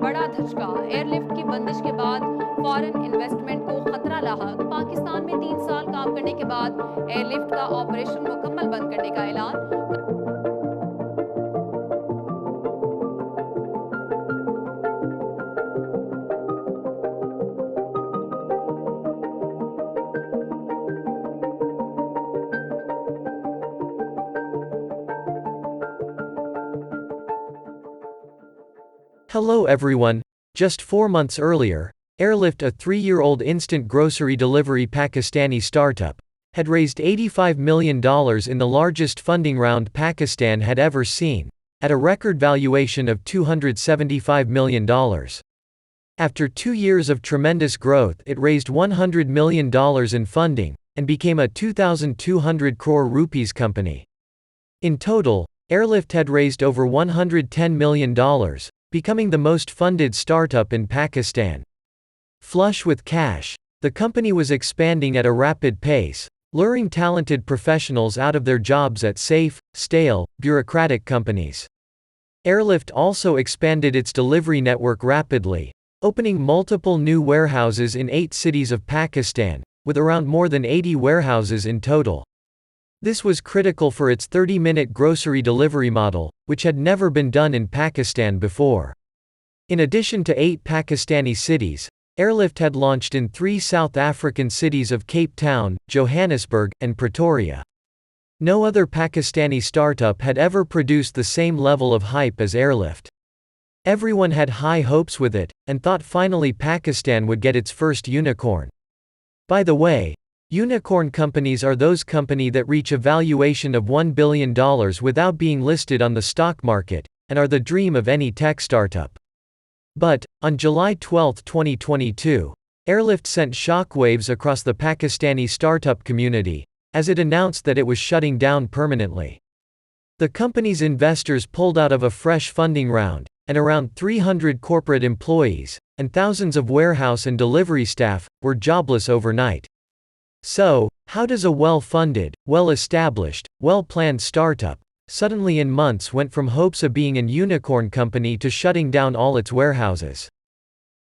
बड़ा धचका। एयरलिफ्ट की बंदिश के बाद फॉरेन इन्वेस्टमेंट को खतरा लाहक। पाकिस्तान में 3 साल काम करने के बाद एयरलिफ्ट का ऑपरेशन मुकम्मल बंद करने का ऐलान। Hello everyone. Just 4 months earlier, Airlift, a 3-year-old instant grocery delivery Pakistani startup, had raised $85 million in the largest funding round Pakistan had ever seen, at a record valuation of $275 million. After 2 years of tremendous growth, it raised $100 million in funding, and became a 2,200 crore rupees company. In total, Airlift had raised over $110 million, becoming the most funded startup in Pakistan. Flush with cash, the company was expanding at a rapid pace, luring talented professionals out of their jobs at safe, stale, bureaucratic companies. Airlift also expanded its delivery network rapidly, opening multiple new warehouses in 8 cities of Pakistan, with around more than 80 warehouses in total. This was critical for its 30-minute grocery delivery model, which had never been done in Pakistan before. In addition to 8 Pakistani cities, Airlift had launched in 3 South African cities of Cape Town, Johannesburg, and Pretoria. No other Pakistani startup had ever produced the same level of hype as Airlift. Everyone had high hopes with it, and thought finally Pakistan would get its first unicorn. By the way, unicorn companies are those companies that reach a valuation of $1 billion without being listed on the stock market, and are the dream of any tech startup. But, on July 12, 2022, Airlift sent shockwaves across the Pakistani startup community, as it announced that it was shutting down permanently. The company's investors pulled out of a fresh funding round, and around 300 corporate employees, and thousands of warehouse and delivery staff, were jobless overnight. So, how does a well-funded, well-established, well-planned startup, suddenly in months went from hopes of being an unicorn company to shutting down all its warehouses?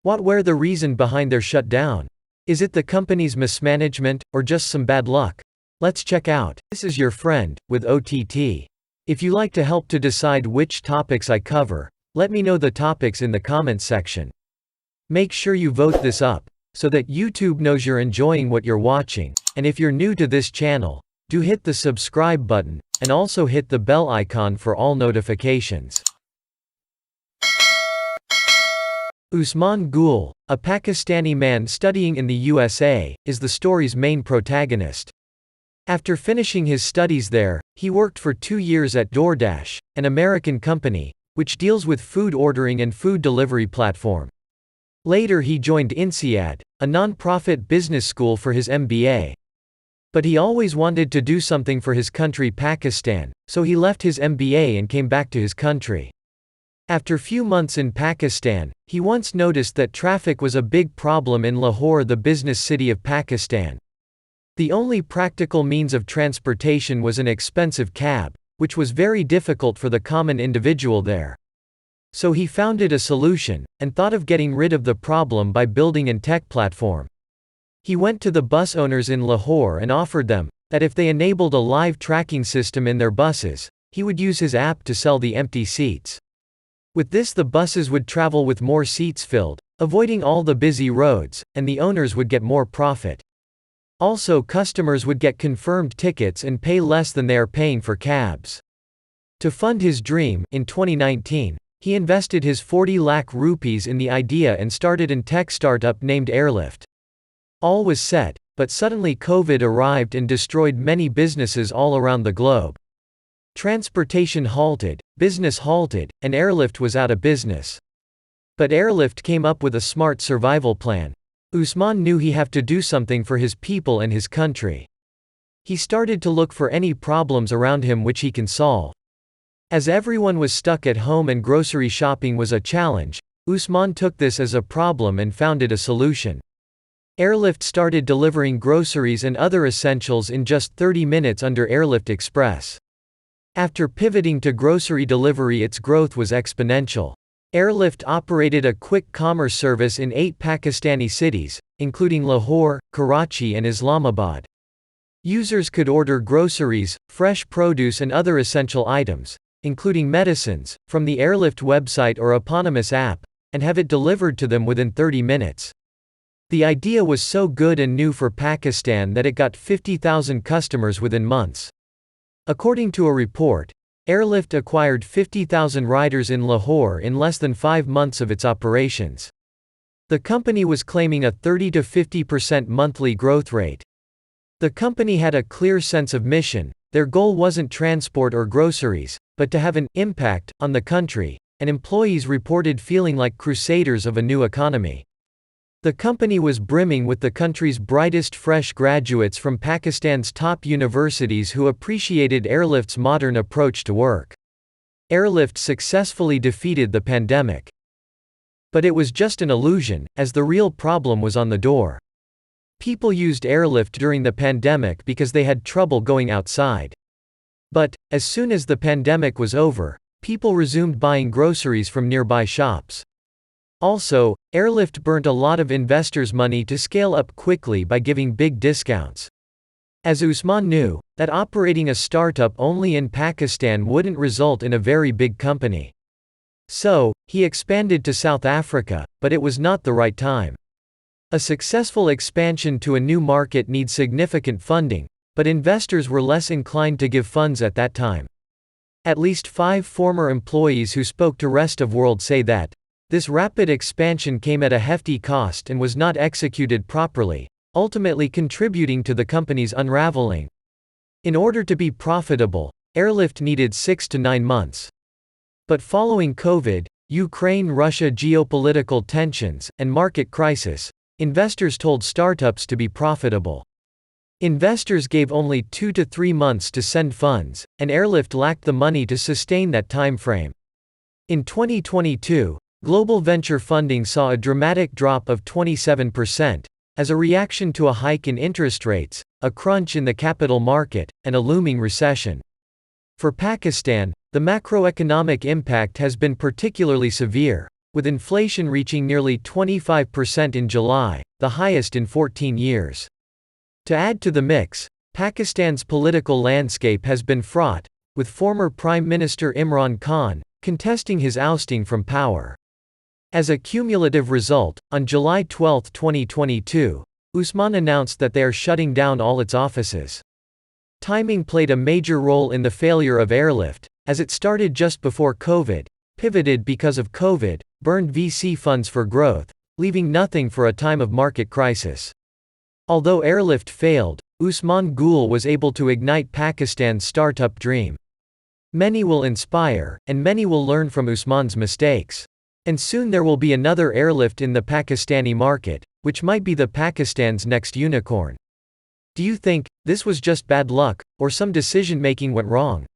What were the reason behind their shutdown? Is it the company's mismanagement, or just some bad luck? Let's check out. This is your friend, with OTT. If you like to help to decide which topics I cover, let me know the topics in the comments section. Make sure you vote this up, so that YouTube knows you're enjoying what you're watching, and if you're new to this channel, do hit the subscribe button, and also hit the bell icon for all notifications. Usman Gul, a Pakistani man studying in the USA, is the story's main protagonist. After finishing his studies there, he worked for 2 years at DoorDash, an American company, which deals with food ordering and food delivery platform. Later he joined INSEAD, a non-profit business school for his MBA. But he always wanted to do something for his country Pakistan, so he left his MBA and came back to his country. After few months in Pakistan, he once noticed that traffic was a big problem in Lahore, the business city of Pakistan. The only practical means of transportation was an expensive cab, which was very difficult for the common individual there. So he founded a solution, and thought of getting rid of the problem by building a tech platform. He went to the bus owners in Lahore and offered them that if they enabled a live tracking system in their buses, he would use his app to sell the empty seats. With this, the buses would travel with more seats filled, avoiding all the busy roads, and the owners would get more profit. Also, customers would get confirmed tickets and pay less than they are paying for cabs. To fund his dream, in 2019, he invested his 40 lakh rupees in the idea and started a tech startup named Airlift. All was set, but suddenly COVID arrived and destroyed many businesses all around the globe. Transportation halted, business halted, and Airlift was out of business. But Airlift came up with a smart survival plan. Usman knew he had to do something for his people and his country. He started to look for any problems around him which he can solve. As everyone was stuck at home and grocery shopping was a challenge, Usman took this as a problem and founded a solution. Airlift started delivering groceries and other essentials in just 30 minutes under Airlift Express. After pivoting to grocery delivery, its growth was exponential. Airlift operated a quick commerce service in 8 Pakistani cities, including Lahore, Karachi and Islamabad. Users could order groceries, fresh produce and other essential items, including medicines, from the Airlift website or eponymous app, and have it delivered to them within 30 minutes. The idea was so good and new for Pakistan that it got 50,000 customers within months. According to a report, Airlift acquired 50,000 riders in Lahore in less than 5 months of its operations. The company was claiming a 30 to 50% monthly growth rate. The company had a clear sense of mission. Their goal wasn't transport or groceries, but to have an impact on the country, and employees reported feeling like crusaders of a new economy. The company was brimming with the country's brightest fresh graduates from Pakistan's top universities who appreciated Airlift's modern approach to work. Airlift successfully defeated the pandemic. But it was just an illusion, as the real problem was on the door. People used Airlift during the pandemic because they had trouble going outside. But, as soon as the pandemic was over, people resumed buying groceries from nearby shops. Also, Airlift burnt a lot of investors' money to scale up quickly by giving big discounts. As Usman knew, that operating a startup only in Pakistan wouldn't result in a very big company. So, he expanded to South Africa, but it was not the right time. A successful expansion to a new market needs significant funding, but investors were less inclined to give funds at that time. At least 5 former employees who spoke to Rest of World say that this rapid expansion came at a hefty cost and was not executed properly, ultimately contributing to the company's unraveling. In order to be profitable, Airlift needed 6 to 9 months. But following COVID, Ukraine-Russia geopolitical tensions, and market crisis, investors told startups to be profitable. Investors gave only 2 to 3 months to send funds, and Airlift lacked the money to sustain that time frame. In 2022, global venture funding saw a dramatic drop of 27%, as a reaction to a hike in interest rates, a crunch in the capital market, and a looming recession. For Pakistan, the macroeconomic impact has been particularly severe, with inflation reaching nearly 25% in July, the highest in 14 years. To add to the mix, Pakistan's political landscape has been fraught, with former Prime Minister Imran Khan contesting his ousting from power. As a cumulative result, on July 12, 2022, Usman announced that they are shutting down all its offices. Timing played a major role in the failure of Airlift, as it started just before COVID, pivoted because of COVID, burned VC funds for growth, leaving nothing for a time of market crisis. Although Airlift failed, Usman Gul was able to ignite Pakistan's startup dream. Many will inspire, and many will learn from Usman's mistakes. And soon there will be another Airlift in the Pakistani market, which might be the Pakistan's next unicorn. Do you think this was just bad luck, or some decision-making went wrong?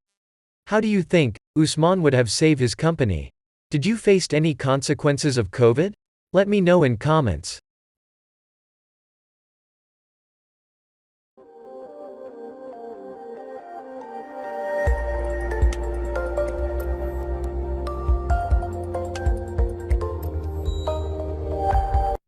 How do you think Usman would have saved his company? Did you face any consequences of COVID? Let me know in comments.